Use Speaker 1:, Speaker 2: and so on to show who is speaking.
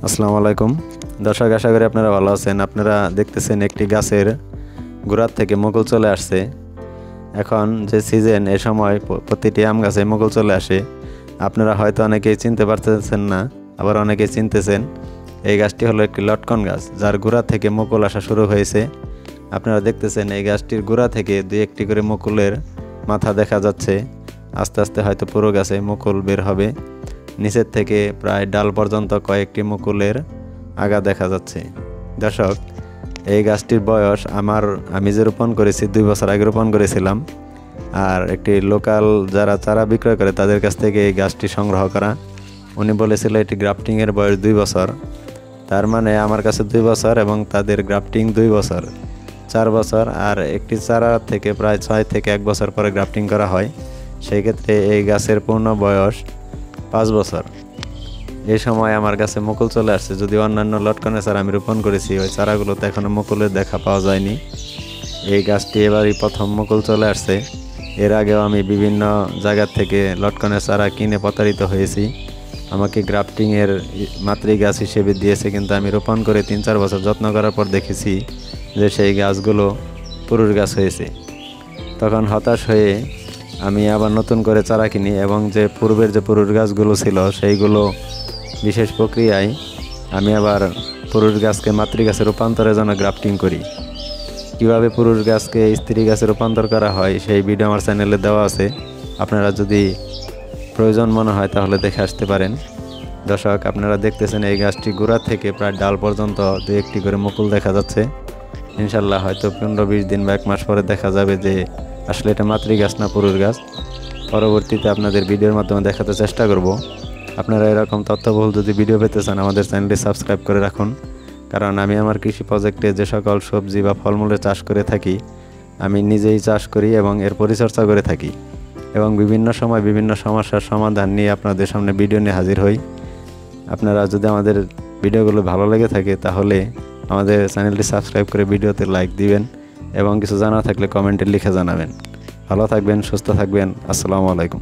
Speaker 1: আসসালামু আলাইকুম দর্শক, আশা করি আপনারা ভালো আছেন। আপনারা দেখতেছেন একটি গাছের গোড়ার থেকে মুকুল চলে আসছে। এখন যে সিজন, এ সময় প্রতিটি আম গাছে মুকুল চলে আসে। আপনারা হয়তো অনেকেই চিনতে পারতেছেন না, আবার অনেকেই চিনতেছেন। এই গাছটি হলো একটি লটকন গাছ, যার গোড়া থেকে মুকুল আসা শুরু হয়েছে। আপনারা দেখতেছেন এই গাছটির গোড়া থেকে দুই একটি করে মুকুলের মাথা দেখা যাচ্ছে। আস্তে আস্তে হয়তো পুরো গাছে মুকুল বের হবে। নিচের থেকে প্রায় ডাল পর্যন্ত কয়েকটি মুকুলের আগা দেখা যাচ্ছে। দর্শক, এই গাছটির বয়স আমি যে রোপণ করেছি 2 বছর আগে রোপণ করেছিলাম। আর একটি লোকাল যারা চারা বিক্রয় করে তাদের কাছ থেকে এই গাছটি সংগ্রহ করা। উনি বলেছিল এটি গ্রাফটিংয়ের বয়স 2 বছর। তার মানে আমার কাছে 2 বছর এবং তাদের গ্রাফটিং 2 বছর, 4 বছর। আর একটি চারা থেকে প্রায় 6 থেকে 1 বছর পরে গ্রাফটিং করা হয়। সেই ক্ষেত্রে এই গাছের পূর্ণ বয়স 5 বছর। এই সময় আমার কাছে মুকুল চলে আসছে। যদি অন্যান্য লটকনের চারা আমি রোপণ করেছি, ওই চারাগুলোতে এখনও মুকুলের দেখা পাওয়া যায়নি। এই গাছটি এবারই প্রথম মুকুল চলে আসছে। এর আগেও আমি বিভিন্ন জায়গা থেকে লটকনের চারা কিনে প্রতারিত হয়েছি। আমাকে গ্রাফটিংয়ের মাতৃ গাছ হিসেবে দিয়েছে, কিন্তু আমি রোপণ করে 3-4 বছর যত্ন করার পর দেখেছি যে সেই গাছগুলো পুরুষ গাছ হয়েছে। তখন হতাশ হয়ে আমি আবার নতুন করে চারা কিনি এবং যে পূর্বের যে পুরুষ গাছগুলো ছিল সেইগুলো বিশেষ প্রক্রিয়ায় আমি আবার পুরুষ গাছকে মাতৃ গাছে রূপান্তরের জন্য গ্রাফটিং করি। কীভাবে পুরুষ গাছকে স্ত্রী গাছে রূপান্তর করা হয় সেই ভিডিও আমার চ্যানেলে দেওয়া আছে। আপনারা যদি প্রয়োজন মনে হয় তাহলে দেখে আসতে পারেন। দর্শক, আপনারা দেখতেছেন এই গাছটি গোড়া থেকে প্রায় ডাল পর্যন্ত 2-1টি করে মুকুল দেখা যাচ্ছে। ইনশাল্লাহ হয়তো 15-20 দিন বা 1 মাস পরে দেখা যাবে যে আসলে এটা মাতৃ গাছ না পুরুষ গাছ। পরবর্তীতে আপনাদের ভিডিওর মাধ্যমে দেখাতে চেষ্টা করব। আপনারা এরকম তথ্যবহুল যদি ভিডিও পেতে চান আমাদের চ্যানেলটি সাবস্ক্রাইব করে রাখুন। কারণ আমি আমার কৃষি প্রজেক্টে যে সকল সবজি বা ফলমূলের চাষ করে থাকি, আমি নিজেই চাষ করি এবং এর পরিচর্যা করে থাকি এবং বিভিন্ন সময় বিভিন্ন সমস্যার সমাধান নিয়ে আপনাদের সামনে ভিডিও নিয়ে হাজির হই। আপনারা যদি আমাদের ভিডিওগুলো ভালো লেগে থাকে তাহলে আমাদের চ্যানেলটি সাবস্ক্রাইব করে ভিডিওতে লাইক দিবেন এবং কিছু জানা থাকলে কমেন্টে লিখে জানাবেন। ভালো থাকবেন, সুস্থ থাকবেন। আসসালামু আলাইকুম।